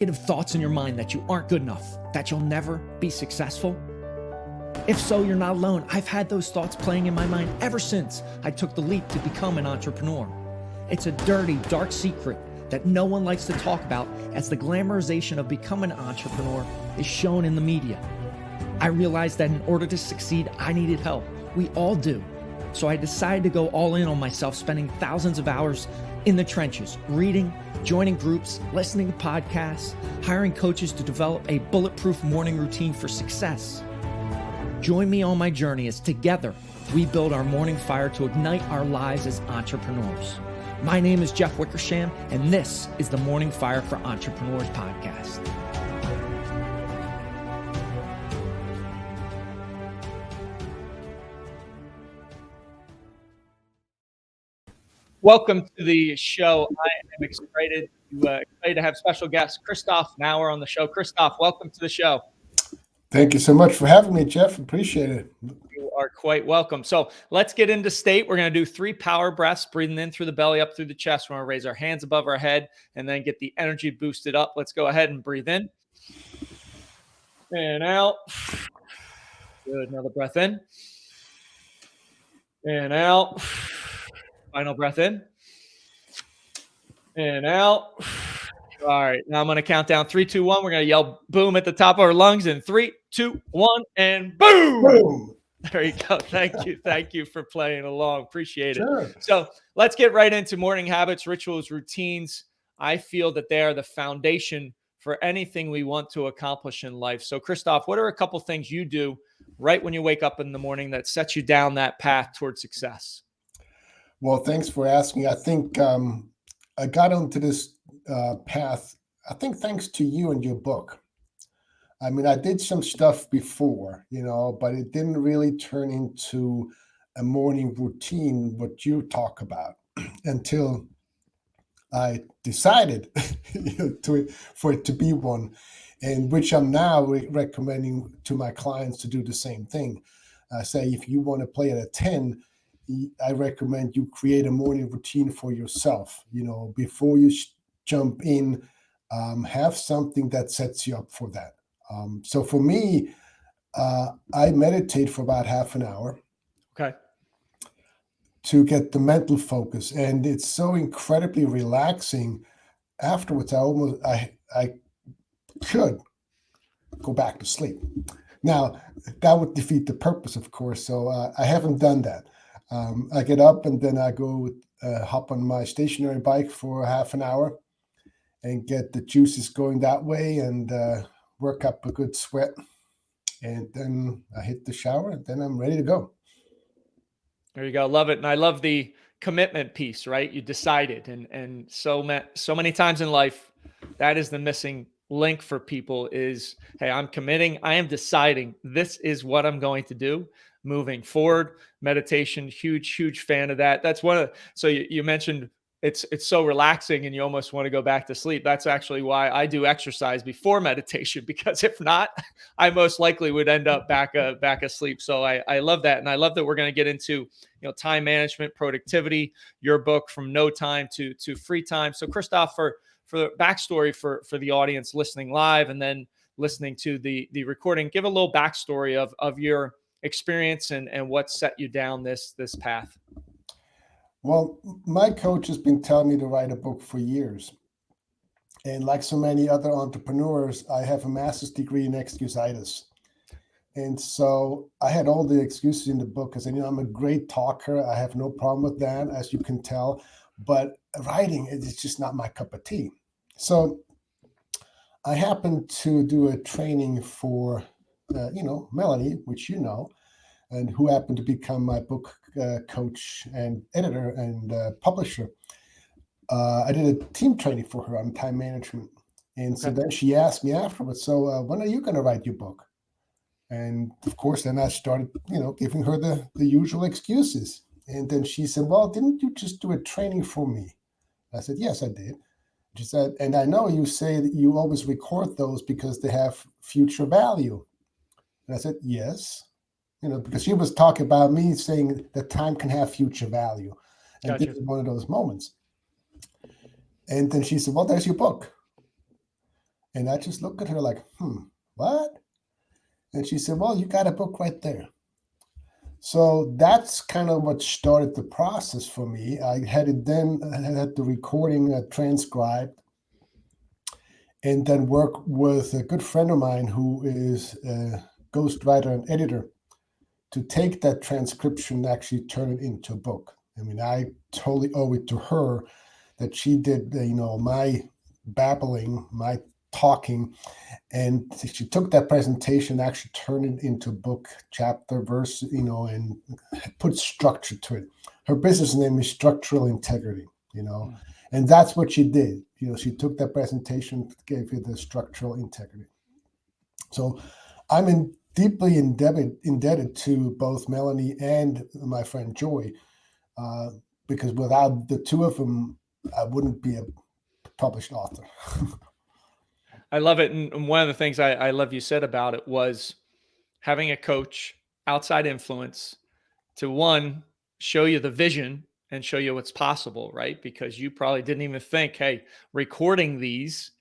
negative thoughts in your mind that you aren't good enough, that you'll never be successful? If so, you're not alone. I've had those thoughts playing in my mind ever since I took the leap to become an entrepreneur. It's a dirty, dark secret that no one likes to talk about, as the glamorization of becoming an entrepreneur is shown in the media. I realized that in order to succeed, I needed help. We all do. So I decided to go all in on myself, spending thousands of hours in the trenches, reading, joining groups, listening to podcasts, hiring coaches to develop a bulletproof morning routine for success. Join me on my journey as together we build our morning fire to ignite our lives as entrepreneurs. My name is Jeff Wickersham, and this is the Morning Fire for Entrepreneurs podcast. Welcome to the show. I am excited to have special guest Christoph Nauer on the show. Christoph, welcome to the show. Thank you so much for having me, Jeff. Appreciate it. You are quite welcome. So let's get into state. We're going to do 3 power breaths, breathing in through the belly, up through the chest. We're going to raise our hands above our head and then get the energy boosted up. Let's go ahead and breathe in and out. Good. Another breath in and out. Final breath in and out. All right. Now I'm going to count down 3, 2, 1. We're going to yell boom at the top of our lungs in 3, 2, 1, and boom. Boom. There you go. Thank you. Thank you for playing along. Appreciate it. Sure. So let's get right into morning habits, rituals, routines. I feel that they are the foundation for anything we want to accomplish in life. So Christoph, what are a couple things you do right when you wake up in the morning that sets you down that path towards success? Well, thanks for asking. I think I got onto this path, I think thanks to you and your book. I mean, I did some stuff before, but it didn't really turn into a morning routine, what you talk about, until I decided for it to be one, and which I'm now recommending to my clients to do the same thing. I say, if you want to play at a 10, I recommend you create a morning routine for yourself. Before you jump in, have something that sets you up for that. So for me, I meditate for about half an hour. Okay. To get the mental focus, and it's so incredibly relaxing. Afterwards, I could go back to sleep. Now that would defeat the purpose, of course. So I haven't done that. I get up and then I go hop on my stationary bike for half an hour and get the juices going that way, and work up a good sweat. And then I hit the shower, and then I'm ready to go. There you go. Love it. And I love the commitment piece, right? You decided. And so many times in life, that is the missing link for people is, hey, I'm committing. I am deciding this is what I'm going to do moving forward. Meditation, huge fan of that. That's so you mentioned it's so relaxing and you almost want to go back to sleep. That's actually why I do exercise before meditation, because if not, I most likely would end up back asleep. So I love that. And I love that we're going to get into, time management, productivity, your book, From No Time to Free Time. So Christoph, for the backstory for the audience listening live and then listening to the recording, give a little backstory of your experience and what set you down this path. Well, my coach has been telling me to write a book for years. And like so many other entrepreneurs, I have a master's degree in excusitis. And so I had all the excuses in the book because I'm a great talker. I have no problem with that, as you can tell. But writing is just not my cup of tea. So I happened to do a training for, Melanie, which and who happened to become my book coach and editor and publisher. I did a team training for her on time management. And so then she asked me afterwards, so when are you going to write your book? And of course, then I started, giving her the usual excuses. And then she said, well, didn't you just do a training for me? I said, yes, I did. She said, and I know you say that you always record those because they have future value. And I said, yes. Because she was talking about me saying that time can have future value. And Gotcha. This is one of those moments. And then she said, well, there's your book. And I just looked at her like, what? And she said, well, you got a book right there. So that's kind of what started the process for me. I had it then, I had the recording transcribed, and then work with a good friend of mine who is a ghostwriter and editor to take that transcription and actually turn it into a book. I mean, I totally owe it to her that she did, my babbling, my talking, and she took that presentation, actually turned it into book, chapter, verse, and put structure to it. Her business name is Structural Integrity, and that's what she did. She took that presentation, gave it the structural integrity. So I'm deeply indebted to both Melanie and my friend Joy, because without the two of them, I wouldn't be a published author. I love it. And one of the things I love you said about it was having a coach, outside influence, to one, show you the vision and show you what's possible, right? Because you probably didn't even think, hey, recording these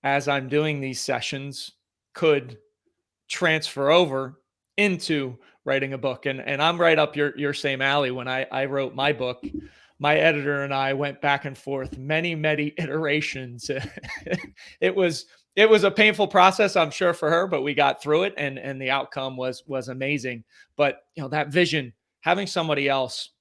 as I'm doing these sessions could transfer over into writing a book. And I'm right up your same alley. When I wrote my book, my editor and I went back and forth many iterations. it was it was a painful process, I'm sure, for her, but we got through it, and the outcome was amazing. But that vision, having somebody else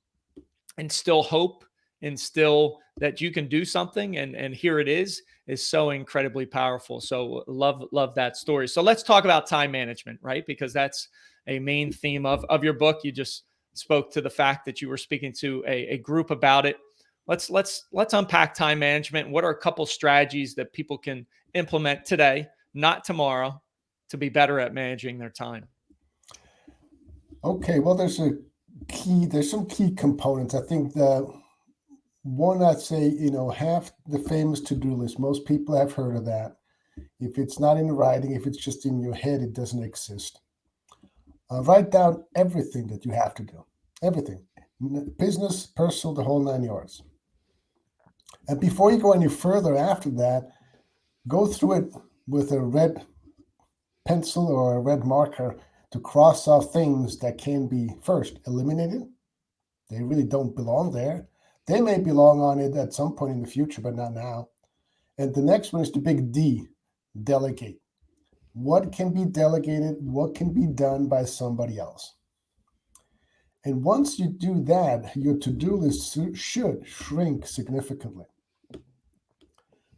instill hope, instill that you can do something, and here it is so incredibly powerful. So love that story. So let's talk about time management, right? Because that's a main theme of your book. You just spoke to the fact that you were speaking to a group about it. Let's unpack time management. What are a couple strategies that people can implement today, not tomorrow, to be better at managing their time? Okay, well, there's some key components. I think the one, I'd say, have the famous to-do list. Most people have heard of that. If it's not in writing, if it's just in your head, it doesn't exist. Write down everything that you have to do, everything, business, personal, the whole 9 yards. And before you go any further after that, go through it with a red pencil or a red marker to cross off things that can be first eliminated. They really don't belong there. They may belong on it at some point in the future, but not now. And the next one is the big D, delegate. What can be delegated? What can be done by somebody else? And once you do that, your to-do list should shrink significantly.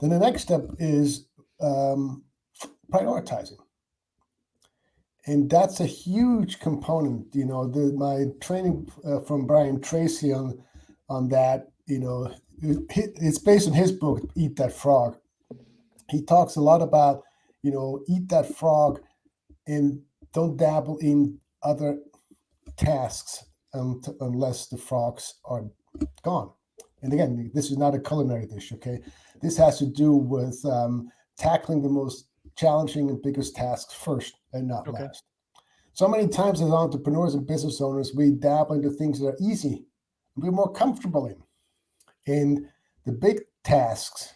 Then the next step is prioritizing. And that's a huge component. My training from Brian Tracy on that, it's based on his book, Eat That Frog. He talks a lot about, eat that frog and don't dabble in other tasks unless the frogs are gone. And again, this is not a culinary dish, okay? This has to do with tackling the most challenging and biggest tasks first and not Okay. last. So many times as entrepreneurs and business owners, we dabble into things that are easy and we're more comfortable in. And the big tasks,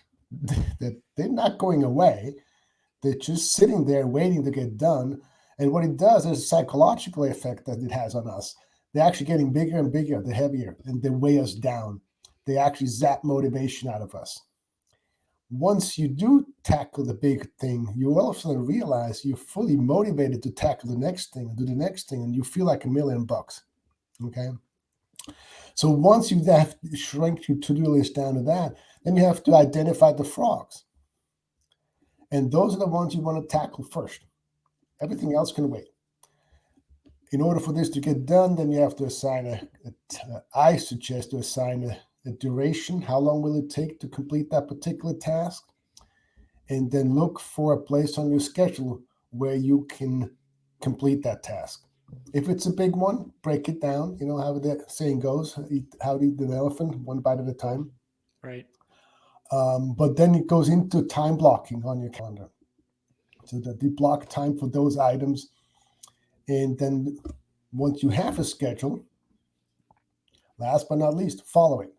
that they're not going away. They're just sitting there waiting to get done. And what it does is a psychological effect that it has on us. They're actually getting bigger and bigger, the heavier, and they weigh us down. They actually zap motivation out of us. Once you do tackle the big thing, you all of a sudden realize you're fully motivated to tackle the next thing and do the next thing, and you feel like $1,000,000. Okay. So once you have shrink your to-do list down to that, then you have to identify the frogs. And those are the ones you want to tackle first. Everything else can wait. In order for this to get done, then you have to assign I suggest to assign a duration. How long will it take to complete that particular task? And then look for a place on your schedule where you can complete that task. If it's a big one, break it down. You know how the saying goes, how to eat an elephant, one bite at a time. Right. But then it goes into time blocking on your calendar. So that you block time for those items. And then once you have a schedule, last but not least, follow it.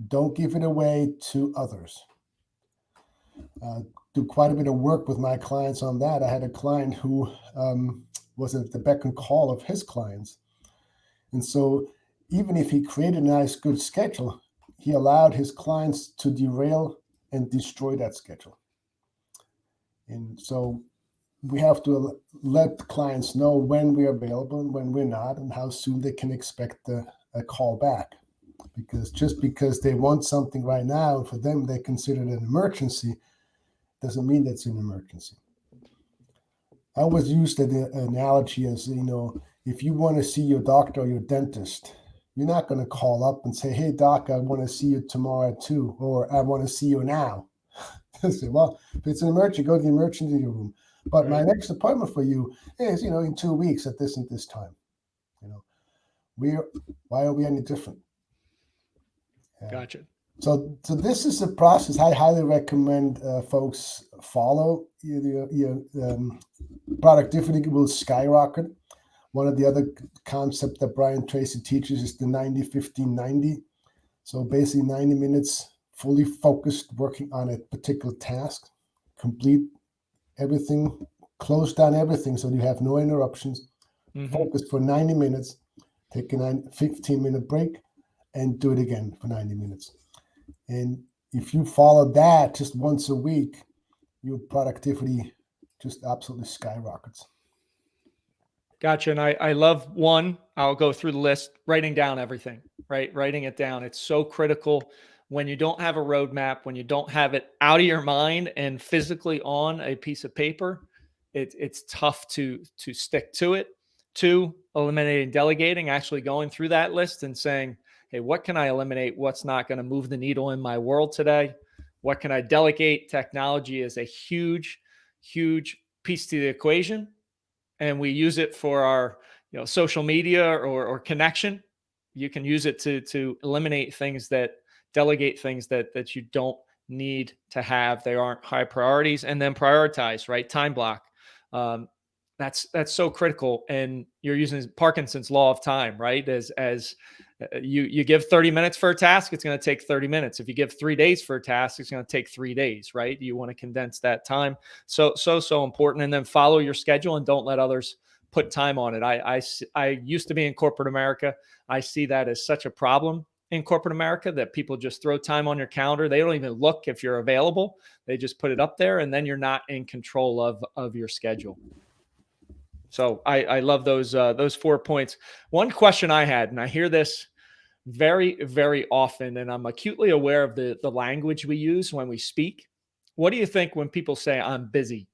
Don't give it away to others. do quite a bit of work with my clients on that. I had a client who was at the beck and call of his clients. And so even if he created a nice, good schedule, he allowed his clients to derail and destroy that schedule. And so we have to let clients know when we're available and when we're not, and how soon they can expect a call back. Because just because they want something right now, and for them they consider it an emergency, doesn't mean that's an emergency. I always use the analogy as, if you want to see your doctor or your dentist, you're not going to call up and say, "Hey, doc, I want to see you tomorrow at 2, or I want to see you now." Say, well, if it's an emergency, go to the emergency room. But my next appointment for you is, in 2 weeks at this and this time. Why are we any different? Gotcha. So this is a process I highly recommend folks follow. Your productivity will skyrocket. One of the other concepts that Brian Tracy teaches is the 90-15-90. So basically 90 minutes fully focused working on a particular task, complete everything, close down everything so you have no interruptions, focus for 90 minutes, take a 15-minute break, and do it again for 90 minutes. And if you follow that just once a week, your productivity just absolutely skyrockets. Gotcha. And I love one, I'll go through the list, writing down everything, right? Writing it down. It's so critical when you don't have a roadmap, when you don't have it out of your mind and physically on a piece of paper, it's tough to stick to it. 2, eliminating delegating, actually going through that list and saying, hey, what can I eliminate? What's not going to move the needle in my world today? What can I delegate? Technology is a huge, huge piece to the equation. And we use it for our social media or connection. You can use it to eliminate things, that delegate things that you don't need to have. They aren't high priorities. And then prioritize, right? Time block. That's so critical. And you're using Parkinson's law of time, right? As you give 30 minutes for a task, it's going to take 30 minutes. If you give 3 days for a task, it's going to take 3 days, right? You want to condense that time. So important. And then follow your schedule and don't let others put time on it. I used to be in corporate America. I see that as such a problem in corporate America, that people just throw time on your calendar. They don't even look if you're available. They just put it up there, and then you're not in control of your schedule. So I love those 4 points. One question I had, and I hear this very, very often, and I'm acutely aware of the language we use when we speak. What do you think when people say I'm busy?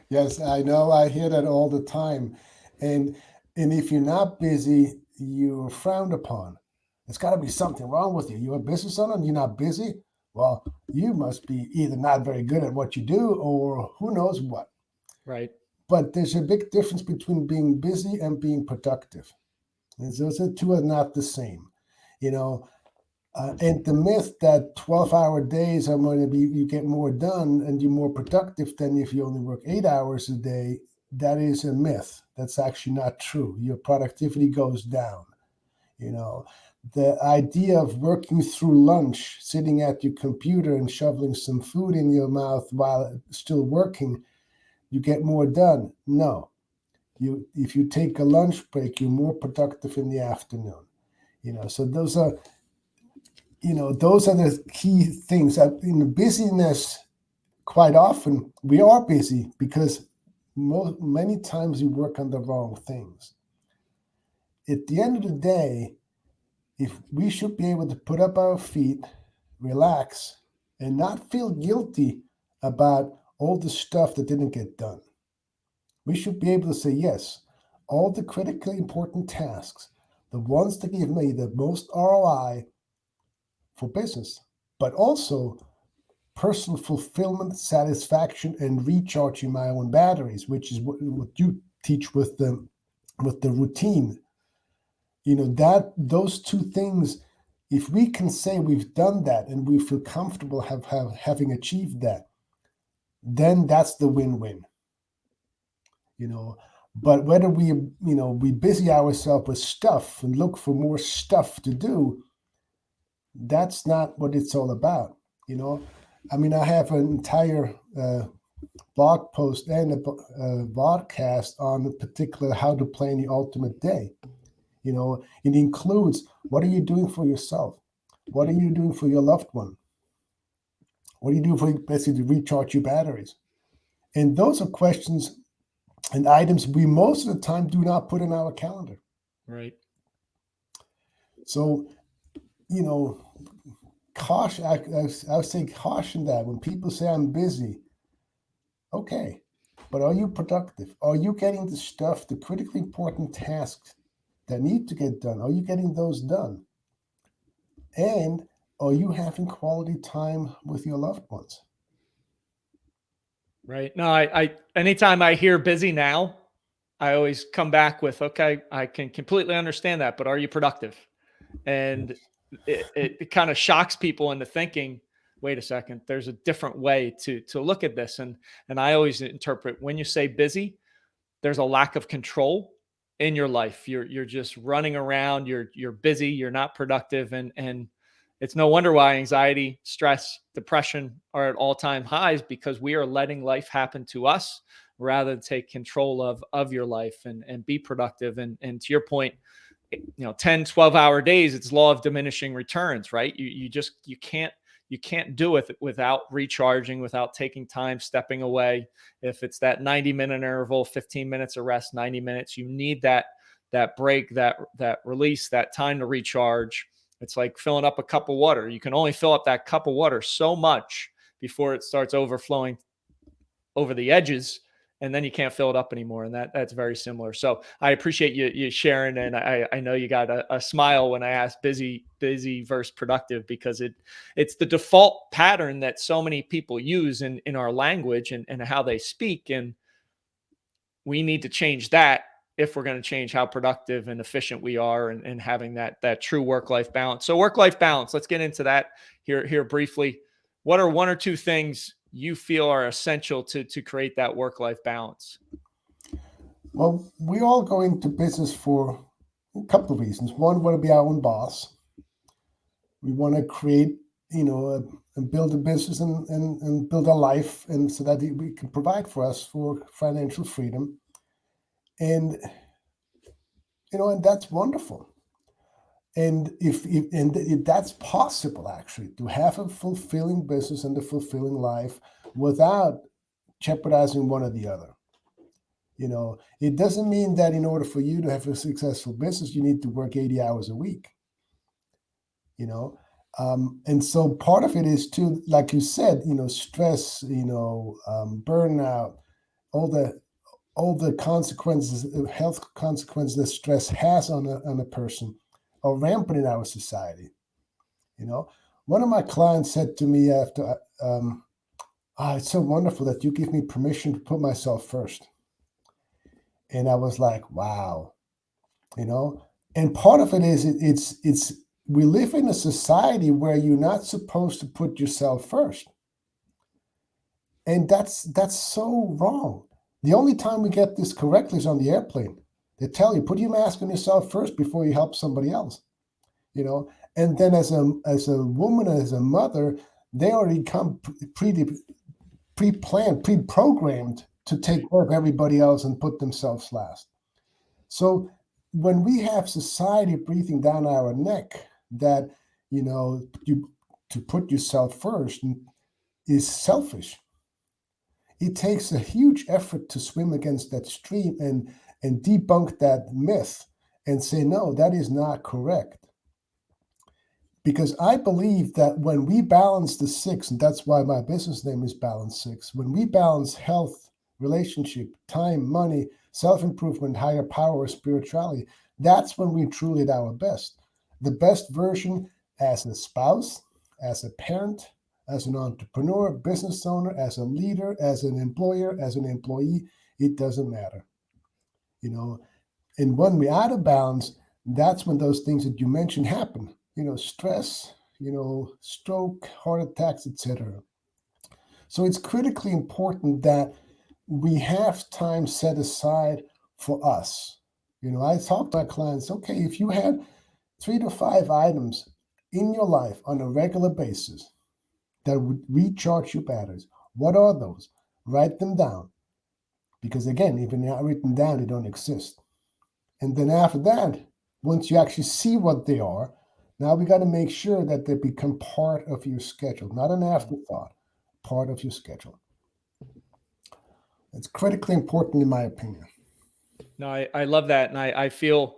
Yes, I know. I hear that all the time. And if you're not busy, you're frowned upon. There's got to be something wrong with you. You're a business owner and you're not busy? Well, you must be either not very good at what you do or who knows what. Right. But there's a big difference between being busy and being productive. And those two are not the same. And the myth that 12-hour days are going to be, you get more done and you're more productive than if you only work 8 hours a day, that is a myth. That's actually not true. Your productivity goes down. The idea of working through lunch, sitting at your computer and shoveling some food in your mouth while still working, you get more done. No. If you take a lunch break, you're more productive in the afternoon. So those are the key things. In busyness, quite often we are busy because many times we work on the wrong things. At the end of the day, if we should be able to put up our feet, relax, and not feel guilty about all the stuff that didn't get done. We should be able to say, yes, all the critically important tasks, the ones that give me the most ROI for business, but also personal fulfillment, satisfaction, and recharging my own batteries, which is what you teach with the routine. That those two things, if we can say we've done that and we feel comfortable having achieved that, then that's the win-win. But whether we busy ourselves with stuff and look for more stuff to do, that's not what it's all about. I mean, I have an entire blog post and a podcast on the particular how to plan the ultimate day. You know, it includes what are you doing for yourself? What are you doing for your loved one? What do you do for basically to recharge your batteries? And those are questions and items we most of the time do not put in our calendar. Right. So, you know, caution, I would say caution that when people say I'm busy, okay, but are you productive? Are you getting the stuff, the critically important tasks that need to get done? Are you getting those done? And are you having quality time with your loved ones? Right. No, anytime I hear busy now, I always come back with, okay, I can completely understand that, but are you productive? And Yes. it kind of shocks people into thinking, wait a second, there's a different way to look at this. And I always interpret when you say busy, there's a lack of control in your life. You're just running around, you're busy, you're not productive, and it's no wonder why anxiety, stress, depression are at all-time highs, because we are letting life happen to us rather than take control of your life and be productive. And to your point, 10-12 hour days, it's law of diminishing returns, right? You can't do it without recharging, without taking time, stepping away. If it's that 90-minute interval, 15 minutes of rest, 90 minutes, you need that break, that release, that time to recharge. It's like filling up a cup of water. You can only fill up that cup of water so much before it starts overflowing over the edges, and then you can't fill it up anymore. And that's very similar. So I appreciate you sharing, and I know you got a smile when I asked busy versus productive, because it's the default pattern that so many people use in our language and how they speak, and we need to change that if we're going to change how productive and efficient we are, and having that true work-life balance. So work-life balance, let's get into that here briefly. What are one or two things you feel are essential to create that work-life balance? Well, we all go into business for a couple of reasons. One, we want to be our own boss. We want to create, and build a business and build a life, and so that we can provide for us for financial freedom. And and that's wonderful. And if that's possible, actually, to have a fulfilling business and a fulfilling life without jeopardizing one or the other. It doesn't mean that in order for you to have a successful business, you need to work 80 hours a week. And so part of it is too, like you said, stress, burnout, all the consequences, health consequences that stress has on a person are rampant in our society. One of my clients said to me after, it's so wonderful that you give me permission to put myself first. And I was like, wow, you know. And part of it is it's we live in a society where you're not supposed to put yourself first, and that's so wrong. The only time we get this correctly is on the airplane. They tell you put your mask on yourself first before you help somebody else. And then as a woman, as a mother, they already come pre-planned, pre-programmed to take care of everybody else and put themselves last. So when we have society breathing down our neck that you to put yourself first is selfish. It takes a huge effort to swim against that stream and debunk that myth and say no, that is not correct. Because I believe that when we balance the six, and that's why my business name is Balance Six, when we balance health, relationship, time, money, self improvement, higher power, spirituality, that's when we truly at our best. The best version as a spouse, as a parent, as an entrepreneur, business owner, as a leader, as an employer, as an employee, it doesn't matter. And when we're out of balance, that's when those things that you mentioned happen. Stress, stroke, heart attacks, etc. So it's critically important that we have time set aside for us. I talk to my clients, okay, if you had 3 to 5 items in your life on a regular basis that would recharge your batteries. What are those? Write them down. Because again, if they're not written down, they don't exist. And then after that, once you actually see what they are, now we got to make sure that they become part of your schedule, not an afterthought, part of your schedule. It's critically important in my opinion. No, I love that. And I feel,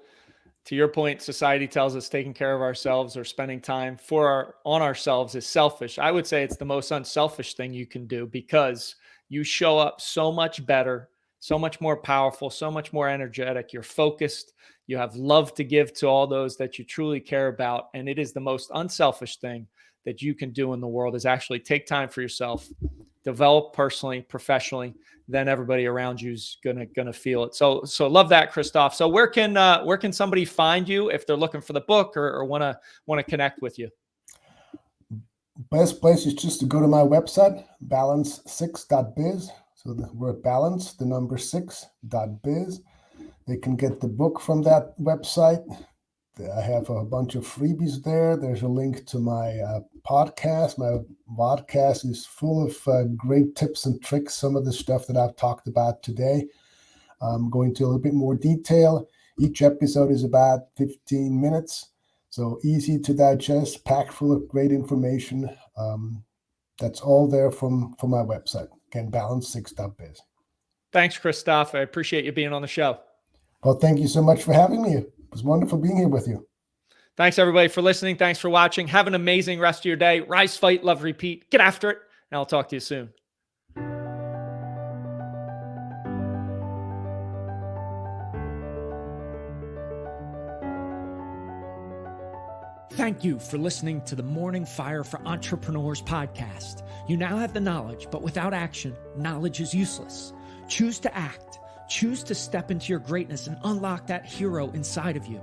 to your point, society tells us taking care of ourselves or spending time on ourselves is selfish. I would say it's the most unselfish thing you can do, because you show up so much better, so much more powerful, so much more energetic. You're focused. You have love to give to all those that you truly care about. And it is the most unselfish thing that you can do in the world, is actually take time for yourself, develop personally, professionally. Then everybody around you's gonna feel it. So love that, Christoph. So where can somebody find you if they're looking for the book or want to connect with you? Best place is just to go to my website, balance6.biz. So the word balance, the number 6.biz. They can get the book from that website. I have a bunch of freebies there. There's a link to my podcast. My podcast is full of great tips and tricks. Some of the stuff that I've talked about today. I'm going to a little bit more detail. Each episode is about 15 minutes. So easy to digest, packed full of great information. That's all there from my website. Again, balance6.biz. Thanks, Christoph. I appreciate you being on the show. Well, thank you so much for having me. It was wonderful being here with you. Thanks, everybody, for listening. Thanks for watching. Have an amazing rest of your day. Rise, fight, love, repeat. Get after it. And I'll talk to you soon. Thank you for listening to the Morning Fire for Entrepreneurs podcast. You now have the knowledge, but without action, knowledge is useless. Choose to act. Choose to step into your greatness and unlock that hero inside of you.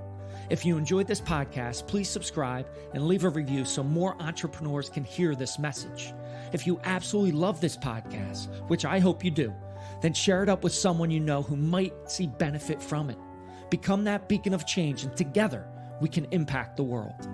If you enjoyed this podcast, please subscribe and leave a review so more entrepreneurs can hear this message. If you absolutely love this podcast, which I hope you do, then share it up with someone you know who might see benefit from it. Become that beacon of change, and together we can impact the world.